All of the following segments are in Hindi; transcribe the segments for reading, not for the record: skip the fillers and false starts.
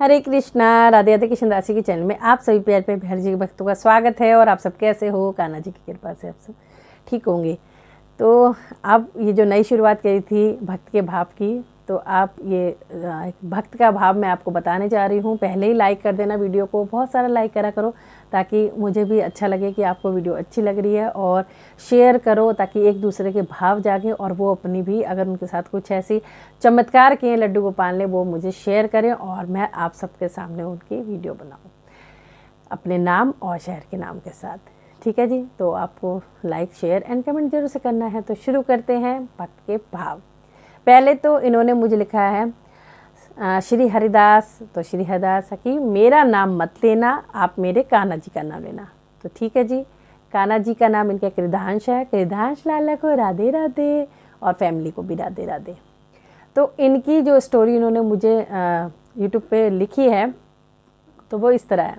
हरे कृष्णा। राधे राधे। कृष्ण दासी के चैनल में आप सभी प्यार पे हर जी के भक्तों का स्वागत है। और आप सब कैसे हो? कान्हा जी की कृपा से आप सब ठीक होंगे। तो अब ये जो नई शुरुआत करी थी भक्त के भाव की, तो आप ये भक्त का भाव मैं आपको बताने जा रही हूँ। पहले ही लाइक कर देना वीडियो को, बहुत सारा लाइक करा करो ताकि मुझे भी अच्छा लगे कि आपको वीडियो अच्छी लग रही है। और शेयर करो ताकि एक दूसरे के भाव जागे और वो अपनी भी अगर उनके साथ कुछ ऐसी चमत्कार किए लड्डू गोपाल ने, वो मुझे शेयर करें और मैं आप सबके सामने उनकी वीडियो बनाऊँ अपने नाम और शहर के नाम के साथ। ठीक है जी। तो आपको लाइक शेयर एंड कमेंट जरूर से करना है। तो शुरू करते हैं भक्त के भाव। पहले तो इन्होंने मुझे लिखा है श्री हरिदास। तो श्री हरिदास की मेरा नाम मत लेना, आप मेरे कान्हा जी का नाम लेना। तो ठीक है जी। कान्हा जी का नाम इनका कृदांश है। कृदांश लाला को राधे राधे और फैमिली को भी राधे राधे। तो इनकी जो स्टोरी इन्होंने मुझे यूट्यूब पे लिखी है तो वो इस तरह है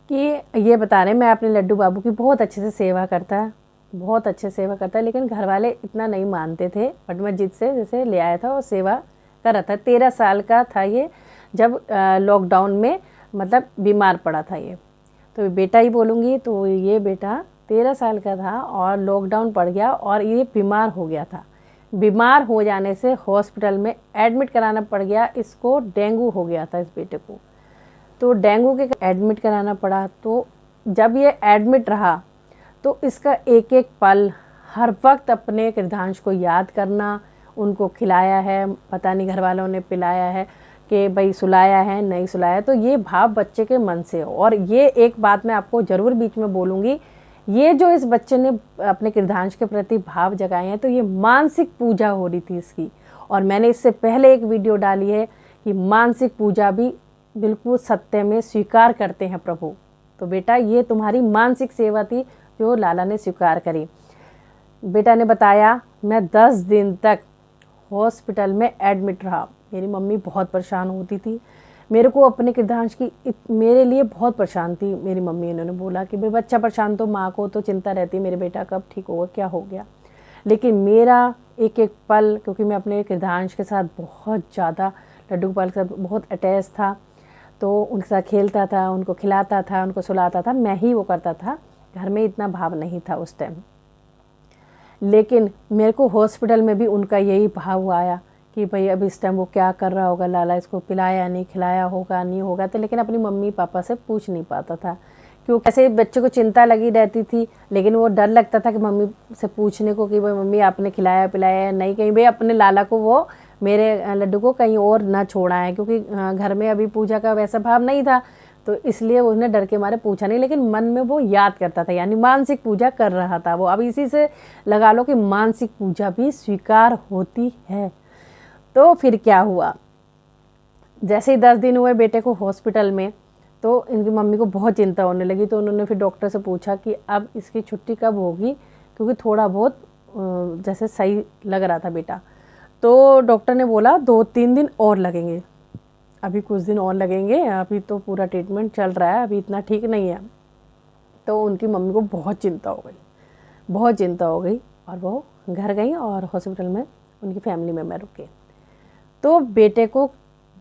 कि ये बता रहे मैं अपने लड्डू बाबू की बहुत अच्छे से सेवा करता, बहुत अच्छे सेवा करता है। लेकिन घर वाले इतना नहीं मानते थे, बट मैं जिद से जैसे ले आया था और सेवा कर रहा था। 13 साल का था ये जब लॉकडाउन में मतलब बीमार पड़ा था ये। तो बेटा ही बोलूँगी। तो ये बेटा 13 साल का था और लॉकडाउन पड़ गया और ये बीमार हो गया था। बीमार हो जाने से हॉस्पिटल में एडमिट कराना पड़ गया। इसको डेंगू हो गया था इस बेटे को। तो डेंगू के एडमिट कराना पड़ा। तो जब ये एडमिट रहा तो इसका एक एक पल हर वक्त अपने कृदांश को याद करना। उनको खिलाया है, पता नहीं घर वालों ने पिलाया है कि भाई सुलाया है नहीं सुलाया। तो ये भाव बच्चे के मन से हो। और ये एक बात मैं आपको ज़रूर बीच में बोलूँगी, ये जो इस बच्चे ने अपने कृदांश के प्रति भाव जगाए हैं तो ये मानसिक पूजा हो रही थी इसकी। और मैंने इससे पहले एक वीडियो डाली है कि मानसिक पूजा भी बिल्कुल सत्य में स्वीकार करते हैं प्रभु। तो बेटा ये तुम्हारी मानसिक सेवा थी जो लाला ने स्वीकार करी। बेटा ने बताया मैं 10 दिन तक हॉस्पिटल में एडमिट रहा। मेरी मम्मी बहुत परेशान होती थी मेरे को अपने कृदांश की, मेरे लिए बहुत परेशान थी मेरी मम्मी। इन्होंने बोला कि भाई बच्चा परेशान तो माँ को तो चिंता रहती है, मेरे बेटा कब ठीक होगा क्या हो गया। लेकिन मेरा एक एक पल, क्योंकि मैं अपने कृदांश के साथ बहुत ज़्यादा लड्डू गोपाल के साथ बहुत अटैच था, तो उनके साथ खेलता था, उनको खिलाता था, उनको सुलाता था, मैं ही वो करता था। घर में इतना भाव नहीं था उस टाइम। लेकिन मेरे को हॉस्पिटल में भी उनका यही भाव आया कि भाई अब इस टाइम वो क्या कर रहा होगा, लाला इसको पिलाया नहीं खिलाया होगा नहीं होगा। तो लेकिन अपनी मम्मी पापा से पूछ नहीं पाता था क्योंकि ऐसे बच्चे को चिंता लगी रहती थी। लेकिन वो डर लगता था कि मम्मी से पूछने को कि भाई मम्मी आपने खिलाया पिलाया नहीं, कहीं भाई अपने लाला को वो मेरे लड्डू को कहीं और ना छोड़ा है। क्योंकि घर में अभी पूजा का वैसा भाव नहीं था तो इसलिए उसने डर के मारे पूछा नहीं। लेकिन मन में वो याद करता था, यानी मानसिक पूजा कर रहा था वो। अब इसी से लगा लो कि मानसिक पूजा भी स्वीकार होती है। तो फिर क्या हुआ, जैसे ही 10 दिन हुए बेटे को हॉस्पिटल में, तो इनकी मम्मी को बहुत चिंता होने लगी। तो उन्होंने फिर डॉक्टर से पूछा कि अब इसकी छुट्टी कब होगी, क्योंकि थोड़ा बहुत जैसे सही लग रहा था बेटा। तो डॉक्टर ने बोला 2-3 दिन और लगेंगे, अभी कुछ दिन और लगेंगे, अभी तो पूरा ट्रीटमेंट चल रहा है, अभी इतना ठीक नहीं है। तो उनकी मम्मी को बहुत चिंता हो गई, बहुत चिंता हो गई और वो घर गई और हॉस्पिटल में उनकी फैमिली मेम्बर रुके। तो बेटे को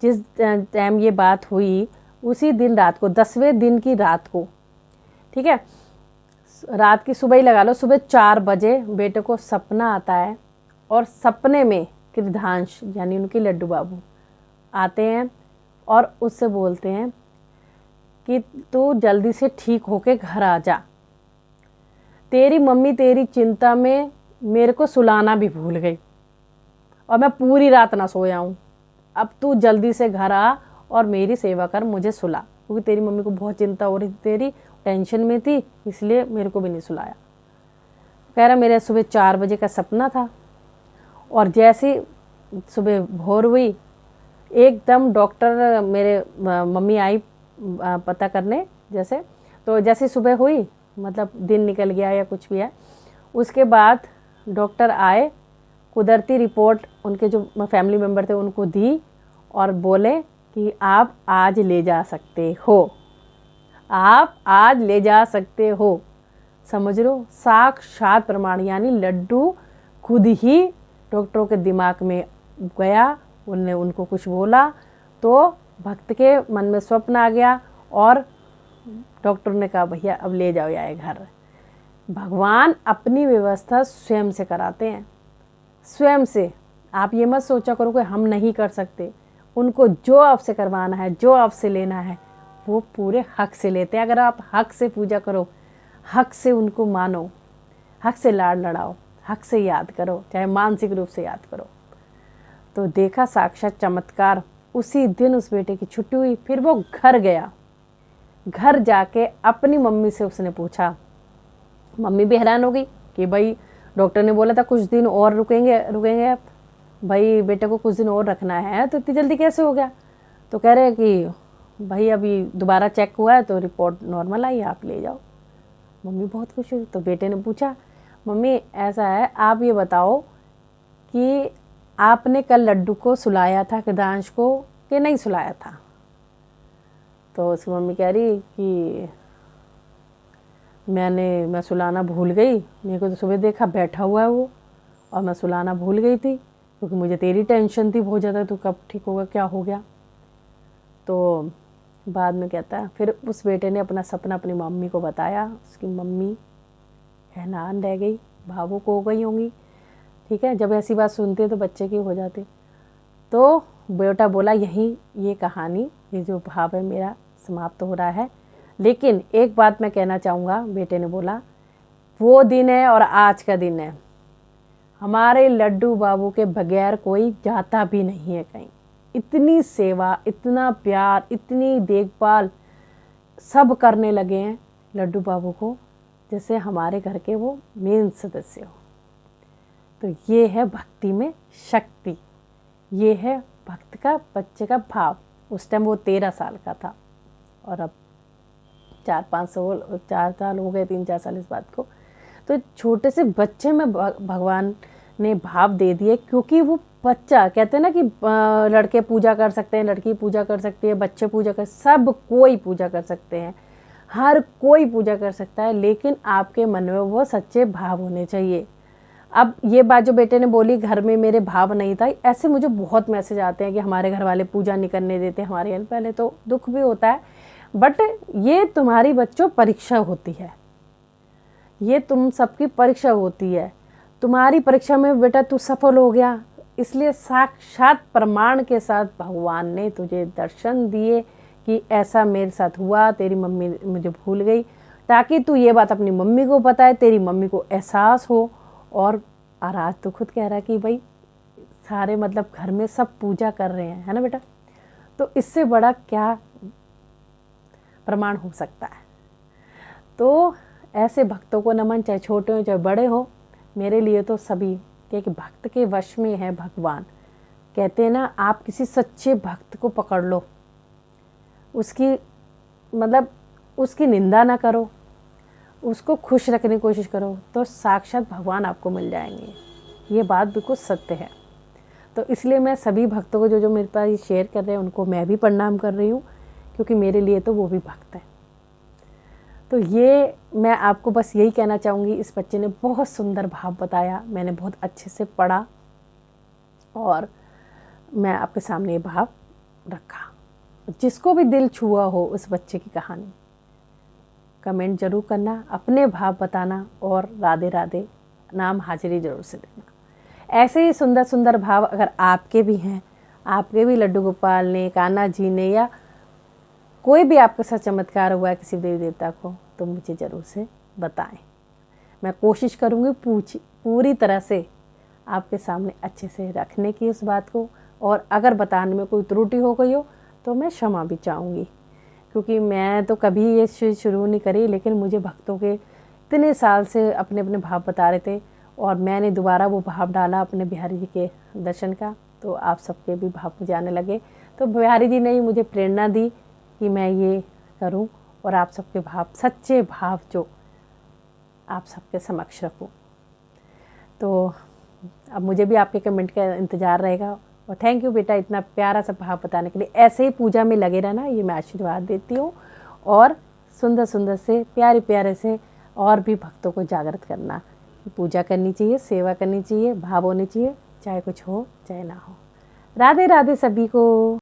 जिस टाइम ये बात हुई उसी दिन रात को, 10वें दिन की रात को, ठीक है, रात की सुबह ही लगा लो, सुबह 4 बजे बेटे को सपना आता है। और सपने में कृदांश यानी उनके लड्डू बाबू आते हैं और उससे बोलते हैं कि तू जल्दी से ठीक होके घर आ जा, तेरी मम्मी तेरी चिंता में मेरे को सुलाना भी भूल गई और मैं पूरी रात ना सोया हूँ। अब तू जल्दी से घर आ और मेरी सेवा कर, मुझे सुला, क्योंकि तेरी मम्मी को बहुत चिंता हो रही थी, तेरी टेंशन में थी, इसलिए मेरे को भी नहीं सुलाया। कह रहा मेरे सुबह 4 बजे का सपना था और जैसे सुबह भोर हुई एकदम डॉक्टर मेरे मम्मी आई पता करने जैसे। तो जैसे सुबह हुई मतलब दिन निकल गया या कुछ भी है, उसके बाद डॉक्टर आए, कुदरती रिपोर्ट उनके जो फैमिली मेम्बर थे उनको दी और बोले कि आप आज ले जा सकते हो, आप आज ले जा सकते हो। समझ लो साक्षात प्रमाण, यानी लड्डू खुद ही डॉक्टरों के दिमाग में गया, उनने उनको कुछ बोला तो भक्त के मन में स्वप्न आ गया और डॉक्टर ने कहा भैया अब ले जाओ यार घर। भगवान अपनी व्यवस्था स्वयं से कराते हैं, स्वयं से। आप ये मत सोचा करो कि हम नहीं कर सकते। उनको जो आपसे करवाना है, जो आपसे लेना है, वो पूरे हक से लेते हैं। अगर आप हक से पूजा करो, हक से उनको मानो, हक से लाड लड़ाओ, हक से याद करो, चाहे मानसिक रूप से याद करो। तो देखा साक्षात चमत्कार। उसी दिन उस बेटे की छुट्टी हुई, फिर वो घर गया। घर जाके अपनी मम्मी से उसने पूछा। मम्मी भी हैरान हो गई कि भाई डॉक्टर ने बोला था कुछ दिन और रुकेंगे आप, भाई बेटे को कुछ दिन और रखना है, तो इतनी जल्दी कैसे हो गया? तो कह रहे हैं कि भाई अभी दोबारा चेक हुआ है तो रिपोर्ट नॉर्मल आई है, आप ले जाओ। मम्मी बहुत खुश हुई। तो बेटे ने पूछा, मम्मी ऐसा है, आप ये बताओ कि आपने कल लड्डू को सुलाया था, कृदांश को, कि नहीं सुलाया था? तो उसकी मम्मी कह रही कि मैं सुलाना भूल गई। मेरे को तो सुबह देखा बैठा हुआ है वो, और मैं सुलाना भूल गई थी क्योंकि मुझे तेरी टेंशन थी बहुत ज़्यादा, तू कब ठीक होगा, क्या हो गया। तो बाद में कहता है, फिर उस बेटे ने अपना सपना अपनी मम्मी को बताया। उसकी मम्मी हैरान रह गई, भावुक हो गई होंगी। ठीक है, जब ऐसी बात सुनते तो बच्चे की हो जाते। तो बेटा बोला यही ये कहानी, ये जो भाव है मेरा समाप्त हो रहा है। लेकिन एक बात मैं कहना चाहूँगा, बेटे ने बोला, वो दिन है और आज का दिन है, हमारे लड्डू बाबू के बगैर कोई जाता भी नहीं है कहीं। इतनी सेवा, इतना प्यार, इतनी देखभाल सब करने लगे हैं लड्डू बाबू को, जैसे हमारे घर के वो मेन सदस्य हो। तो ये है भक्ति में शक्ति, ये है भक्त का बच्चे का भाव। उस टाइम वो 13 साल का था और अब 4 साल हो गए, 3-4 साल इस बात को। तो छोटे से बच्चे में भगवान ने भाव दे दिए, क्योंकि वो बच्चा, कहते हैं ना कि लड़के पूजा कर सकते हैं, लड़की पूजा कर सकती है, बच्चे पूजा कर, सब कोई पूजा कर सकते हैं, हर कोई पूजा कर सकता है, लेकिन आपके मन में वो सच्चे भाव होने चाहिए। अब ये बात जो बेटे ने बोली, घर में मेरे भाव नहीं था, ऐसे मुझे बहुत मैसेज आते हैं कि हमारे घर वाले पूजा नहीं करने देते हमारे यहाँ। पहले तो दुख भी होता है, बट ये तुम्हारी बच्चों परीक्षा होती है, ये तुम सबकी परीक्षा होती है। तुम्हारी परीक्षा में बेटा तू सफल हो गया, इसलिए साक्षात प्रमाण के साथ भगवान ने तुझे दर्शन दिए कि ऐसा मेरे साथ हुआ, तेरी मम्मी मुझे भूल गई, ताकि तू ये बात अपनी मम्मी को बताए, तेरी मम्मी को एहसास हो। और आज तो खुद कह रहा है कि भाई सारे मतलब घर में सब पूजा कर रहे हैं, है ना बेटा? तो इससे बड़ा क्या प्रमाण हो सकता है? तो ऐसे भक्तों को नमन, चाहे छोटे हो चाहे बड़े हो। मेरे लिए तो सभी, क्योंकि भक्त के वश में है भगवान। कहते हैं ना, आप किसी सच्चे भक्त को पकड़ लो, उसकी मतलब उसकी निंदा ना करो, उसको खुश रखने की कोशिश करो, तो साक्षात भगवान आपको मिल जाएंगे। ये बात बिल्कुल सत्य है। तो इसलिए मैं सभी भक्तों को जो मेरे पास ये शेयर कर रहे हैं, उनको मैं भी प्रणाम कर रही हूँ, क्योंकि मेरे लिए तो वो भी भक्त है। तो ये मैं आपको बस यही कहना चाहूँगी। इस बच्चे ने बहुत सुंदर भाव बताया, मैंने बहुत अच्छे से पढ़ा और मैं आपके सामने ये भाव रखा। जिसको भी दिल छुआ हो उस बच्चे की कहानी, कमेंट जरूर करना, अपने भाव बताना और राधे राधे नाम हाजिरी जरूर से देना। ऐसे ही सुंदर सुंदर भाव अगर आपके भी हैं, आपके भी लड्डू गोपाल ने, कान्हा जी ने, या कोई भी आपके साथ चमत्कार हुआ है किसी देवी देवता को, तो मुझे ज़रूर से बताएं। मैं कोशिश करूँगी पूरी तरह से आपके सामने अच्छे से रखने की उस बात को, और अगर बताने में कोई त्रुटि हो गई हो तो मैं क्षमा भी चाहूँगी, क्योंकि मैं तो कभी ये चीज़ शुरू नहीं करी, लेकिन मुझे भक्तों के इतने साल से अपने अपने भाव बता रहे थे और मैंने दोबारा वो भाव डाला अपने बिहारी जी के दर्शन का, तो आप सबके भी भाव मुझे आने लगे। तो बिहारी जी ने ही मुझे प्रेरणा दी कि मैं ये करूं और आप सबके भाव, सच्चे भाव जो आप सबके समक्ष रखूं। तो अब मुझे भी आपके कमेंट का इंतज़ार रहेगा। और थैंक यू बेटा, इतना प्यारा सा भाव बताने के लिए। ऐसे ही पूजा में लगे रहना, ये मैं आशीर्वाद देती हूँ। और सुंदर सुंदर से, प्यारे प्यारे से और भी भक्तों को जागृत करना, पूजा करनी चाहिए, सेवा करनी चाहिए, भाव होने चाहिए, चाहे कुछ हो चाहे ना हो। राधे राधे सभी को।